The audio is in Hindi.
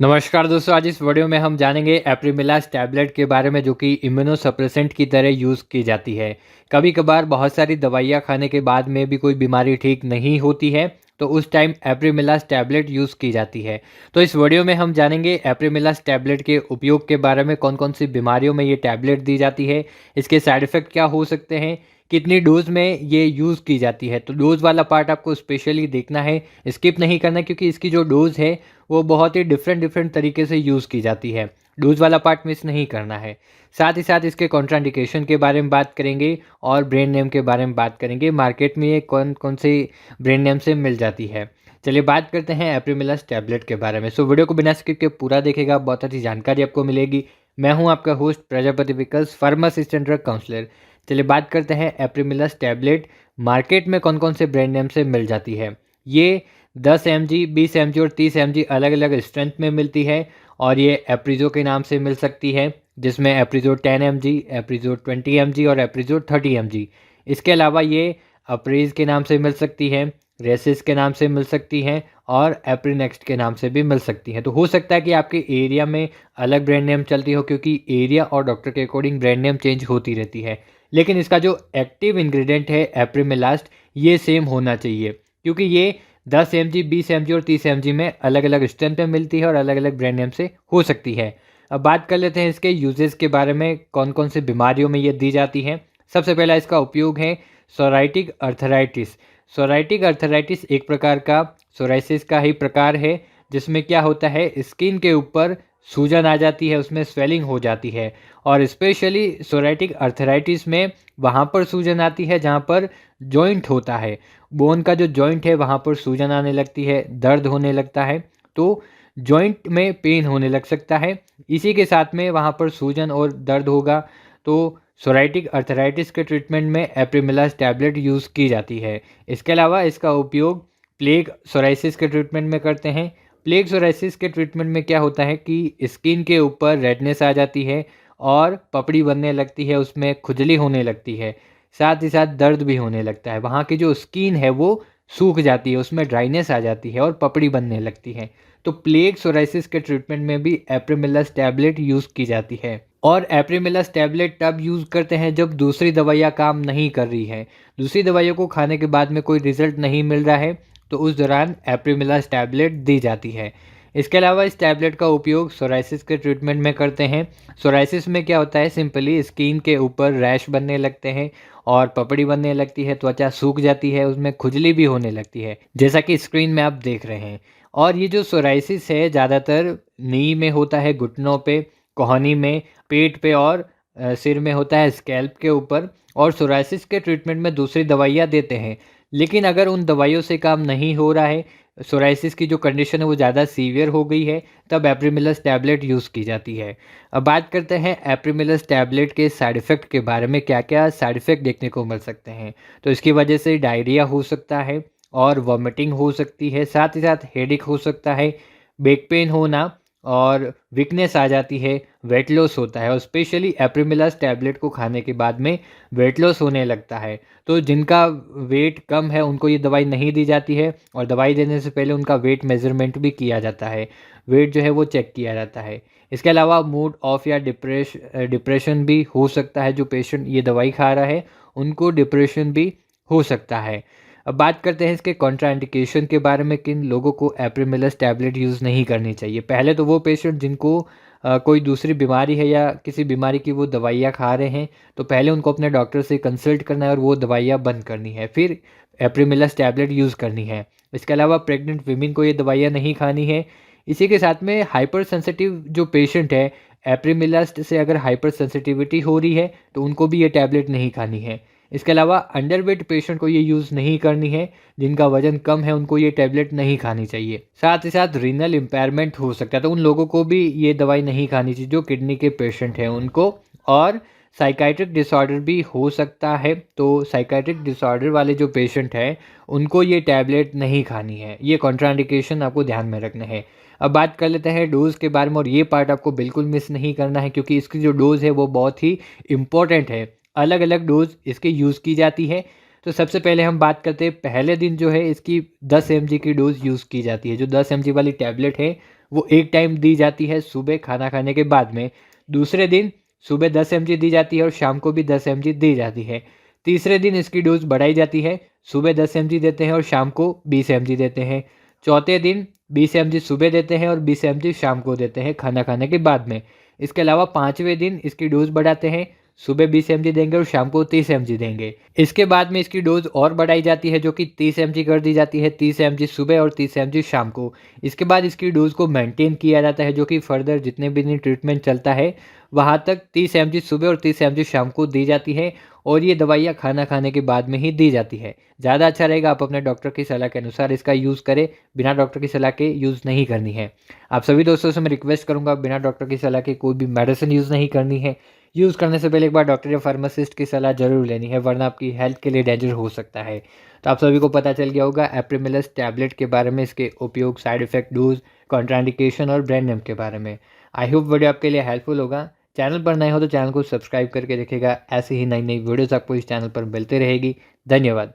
नमस्कार दोस्तों, आज इस वीडियो में हम जानेंगे एप्रीमिलास टैबलेट के बारे में जो कि इम्यूनोसप्रेसेंट की तरह यूज़ की जाती है। कभी कभार बहुत सारी दवाइयाँ खाने के बाद में भी कोई बीमारी ठीक नहीं होती है, तो उस टाइम एप्रीमिलास टैबलेट यूज़ की जाती है। तो इस वीडियो में हम जानेंगे एप्रीमिलास टैबलेट के उपयोग के बारे में, कौन कौन सी बीमारियों में ये टैबलेट दी जाती है, इसके साइड इफ़ेक्ट क्या हो सकते हैं, कितनी डोज़ में ये यूज़ की जाती है। तो डोज़ वाला पार्ट आपको स्पेशली देखना है, स्किप नहीं करना, क्योंकि इसकी जो डोज़ है वो बहुत ही डिफरेंट तरीके से यूज़ की जाती है। डोज़ वाला पार्ट मिस नहीं करना है। साथ ही साथ इसके कॉन्ट्राइंडिकेशन के बारे में बात करेंगे और ब्रांड नेम के बारे में बात करेंगे। मार्केट में ये कौन-कौन से ब्रांड नेम से मिल जाती है। चलिए बात करते हैं एप्रीमिलास टैबलेट के बारे में। सो वीडियो को बिना स्किप के पूरा देखिएगा, बहुत अच्छी जानकारी आपको मिलेगी। मैं हूँ आपका होस्ट प्रजापति विकल्स, फार्मासिस्ट एंड ड्रग काउंसलर। चलिए बात करते हैं एप्रीमिलास टैबलेट मार्केट में कौन-कौन से ब्रांड नेम से मिल जाती है। ये 10 mg, 20 mg और 30 mg अलग-अलग स्ट्रेंथ में मिलती है और ये एप्रीज़ो के नाम से मिल सकती है, जिसमें एप्रीज़ो 10 mg, एप्रीज़ो 20 mg और एप्रीज़ो 30 mg। इसके अलावा ये अप्रीज़ के नाम से मिल सकती है, रेसिस के नाम से मिल सकती हैं और एप्रीनेक्स्ट के नाम से भी मिल सकती हैं। तो हो सकता है कि आपके एरिया में अलग ब्रांड नेम चलती हो, क्योंकि एरिया और डॉक्टर के अकॉर्डिंग ब्रांड नेम चेंज होती रहती है। लेकिन इसका जो एक्टिव इंग्रेडिएंट है एप्रीमिलास्ट, ये सेम होना चाहिए, क्योंकि ये 10 mg, 20 mg और 30 mg में अलग-अलग स्ट्रेंथ में मिलती है और अलग-अलग ब्रांड नेम से हो सकती है। अब बात कर लेते हैं इसके यूजेस के बारे में, कौन-कौन सी बीमारियों में ये दी जाती है। सबसे पहला इसका उपयोग है सोराइटिक अर्थराइटिस। सोराइटिक अर्थराइटिस एक प्रकार का सोराइसिस का ही प्रकार है, जिसमें क्या होता है, स्किन के ऊपर सूजन आ जाती है, उसमें स्वेलिंग हो जाती है और स्पेशली सोराइटिक अर्थराइटिस में वहाँ पर सूजन आती है जहाँ पर जॉइंट होता है। बोन का जो जॉइंट है वहाँ पर सूजन आने लगती है, दर्द होने लगता है, तो जॉइंट में पेन होने लग सकता है। इसी के साथ में वहाँ पर सूजन और दर्द होगा, तो सोराइटिक अर्थराइटिस के ट्रीटमेंट में एप्रीमिलास टैबलेट यूज़ की जाती है। इसके अलावा इसका उपयोग प्लेग सोराइसिस के ट्रीटमेंट में करते हैं। प्लेग सोराइसिस के ट्रीटमेंट में क्या होता है कि स्किन के ऊपर रेडनेस आ जाती है और पपड़ी बनने लगती है, उसमें खुजली होने लगती है, साथ ही साथ दर्द भी होने लगता है। वहाँ की जो स्किन है वो सूख जाती है, उसमें ड्राइनेस आ जाती है और पपड़ी बनने लगती है। तो प्लेग सोराइसिस के ट्रीटमेंट में भी एप्रीमिलास टैबलेट यूज़ की जाती है। और एप्रीमिलास टैबलेट तब यूज़ करते हैं जब दूसरी दवाइयाँ काम नहीं कर रही हैं। दूसरी दवाइयों को खाने के बाद में कोई रिज़ल्ट नहीं मिल रहा है, तो उस दौरान एप्रीमिलास टैबलेट दी जाती है। इसके अलावा इस टैबलेट का उपयोग सोराइसिस के ट्रीटमेंट में करते हैं। सोराइसिस में क्या होता है, सिंपली स्किन के ऊपर रैश बनने लगते हैं और पपड़ी बनने लगती है, त्वचा सूख जाती है, उसमें खुजली भी होने लगती है, जैसा कि स्क्रीन में आप देख रहे हैं। और ये जो सोराइसिस है ज़्यादातर नी में होता है, घुटनों पे, कोहनी में, पेट पे और सिर में होता है, स्कैल्प के ऊपर। और सोराइसिस के ट्रीटमेंट में दूसरी दवाइयाँ देते हैं, लेकिन अगर उन दवाइयों से काम नहीं हो रहा है, सोराइसिस की जो कंडीशन है वो ज़्यादा सीवियर हो गई है, तब एप्रीमिलास टैबलेट यूज़ की जाती है। अब बात करते हैं एप्रीमिलास टैबलेट के साइड इफ़ेक्ट के बारे में, क्या-क्या साइड इफ़ेक्ट देखने को मिल सकते हैं। तो इसकी वजह से डायरिया हो सकता है और वॉमिटिंग हो सकती है, साथ ही साथ हेडेक हो सकता है, बैक पेन होना और वीकनेस आ जाती है, वेट लॉस होता है और स्पेशली एप्रीमिलास टैबलेट को खाने के बाद में वेट लॉस होने लगता है। तो जिनका वेट कम है उनको ये दवाई नहीं दी जाती है और दवाई देने से पहले उनका वेट मेज़रमेंट भी किया जाता है। वेट जो है वो चेक किया जाता है। इसके अलावा मूड ऑफ या डिप्रेशन भी हो सकता है। जो पेशेंट ये दवाई खा रहा है उनको डिप्रेशन भी हो सकता है। अब बात करते हैं इसके कॉन्ट्राइंडिकेशन के बारे में, किन लोगों को एप्रीमिलास टैबलेट यूज़ नहीं करनी चाहिए। पहले तो वो पेशेंट जिनको कोई दूसरी बीमारी है या किसी बीमारी की वो दवाइयाँ खा रहे हैं, तो पहले उनको अपने डॉक्टर से कंसल्ट करना है और वो दवाइयाँ बंद करनी है, फिर एप्रीमिलास टैबलेट यूज़ करनी है। इसके अलावा प्रेग्नेंट वीमेन को ये दवाइयाँ नहीं खानी है। इसी के साथ में हाइपर सेंसिटिव जो पेशेंट है, एप्रीमिलास से अगर हाइपर सेंसिटिविटी हो रही है, तो उनको भी ये टैबलेट नहीं खानी है। इसके अलावा अंडरवेट पेशेंट को ये यूज़ नहीं करनी है, जिनका वज़न कम है उनको ये टैबलेट नहीं खानी चाहिए। साथ ही साथ रीनल इम्पेयरमेंट हो सकता है, तो उन लोगों को भी ये दवाई नहीं खानी चाहिए, जो किडनी के पेशेंट हैं उनको। और साइकियाट्रिक डिसऑर्डर भी हो सकता है, तो साइकियाट्रिक डिसऑर्डर वाले जो पेशेंट हैं उनको ये टैबलेट नहीं खानी है। ये कॉन्ट्राइंडिकेशन आपको ध्यान में रखना है। अब बात कर लेते हैं डोज़ के बारे में, और ये पार्ट आपको बिल्कुल मिस नहीं करना है, क्योंकि इसकी जो डोज़ है वो बहुत ही इम्पोर्टेंट है। अलग-अलग डोज़ इसके यूज़ की जाती है। सबसे पहला इसका जो डोज़ है वो 10 mg तो सबसे पहले हम बात करते हैं, पहले दिन जो है इसकी 10 mg की डोज़ यूज़ की जाती है। जो 10 mg वाली टैबलेट है वो एक टाइम दी जाती है सुबह खाना खाने के बाद में। दूसरे दिन सुबह 10 mg दी जाती है और शाम को भी 10 mg दी जाती है। तीसरे दिन इसकी डोज़ बढ़ाई जाती है, सुबह 10 mg देते हैं और शाम को 20 mg देते हैं। चौथे दिन 20 mg सुबह देते हैं और 20 mg शाम को देते हैं खाना खाने के बाद में। इसके अलावा 5वें दिन इसकी डोज़ बढ़ाते हैं, सुबह 20 mg देंगे और शाम को 30 mg देंगे। इसके बाद में इसकी डोज़ और बढ़ाई जाती है जो कि 30 mg कर दी जाती है, 30 mg सुबह और 30 mg शाम को। इसके बाद इसकी डोज़ को मेंटेन किया जाता है जो कि फर्दर जितने भी दिन ट्रीटमेंट चलता है वहाँ तक 30 mg सुबह और 30 mg शाम को दी जाती है और ये दवाइयाँ खाना खाने के बाद में ही दी जाती है। ज़्यादा अच्छा रहेगा आप अपने डॉक्टर की सलाह के अनुसार इसका यूज़ करें, बिना डॉक्टर की सलाह के यूज़ नहीं करनी है। आप सभी दोस्तों से मैं रिक्वेस्ट करूँगा बिना डॉक्टर की सलाह के कोई भी मेडिसिन यूज़ नहीं करनी है। यूज़ करने से पहले एक बार डॉक्टर या फार्मासिस्ट की सलाह ज़रूर लेनी है, वरना आपकी हेल्थ के लिए डेंजर हो सकता है। तो आप सभी को पता चल गया होगा एप्रिमिलस टैबलेट के बारे में, इसके उपयोग, साइड इफ़ेक्ट, डोज़, कॉन्ट्राइंडिकेशन और ब्रांड नेम के बारे में। आई होप वीडियो आपके लिए हेल्पफुल होगा। चैनल पर नए हो तो चैनल को सब्सक्राइब करके रखिएगा। ऐसे ही नई-नई वीडियोज़ आपको इस चैनल पर मिलती रहेगी। धन्यवाद।